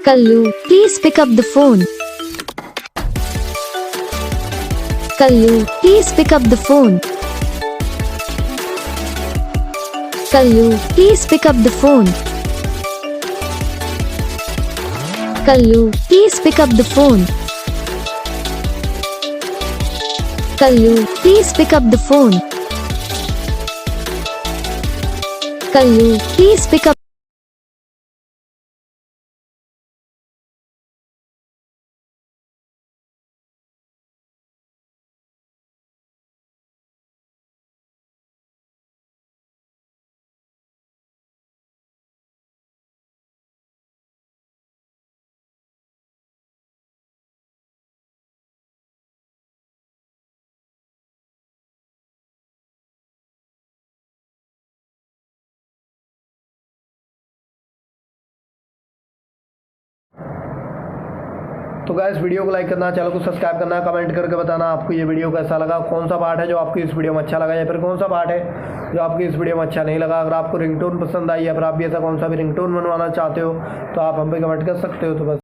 Kallu, please pick up the phone. Kallu, please pick up the phone. Kallu, please pick up the phone. Kallu, please pick up the phone. Kallu, please pick up the phone. Kallu, please pick up. तो guys video को like करना, channel को subscribe करना, comment करके बताना आपको ये video कैसा लगा, कौन सा पार्ट है जो आपको इस वीडियो में अच्छा लगा या फिर कौन सा पार्ट है जो आपको इस वीडियो में अच्छा नहीं लगा। अगर आपको रिंगटोन पसंद आई या फिर आप भी ऐसा कौन सा भी रिंगटोन बनवाना चाहते हो तो आप हम पे कमेंट कर सकते हो। तो बस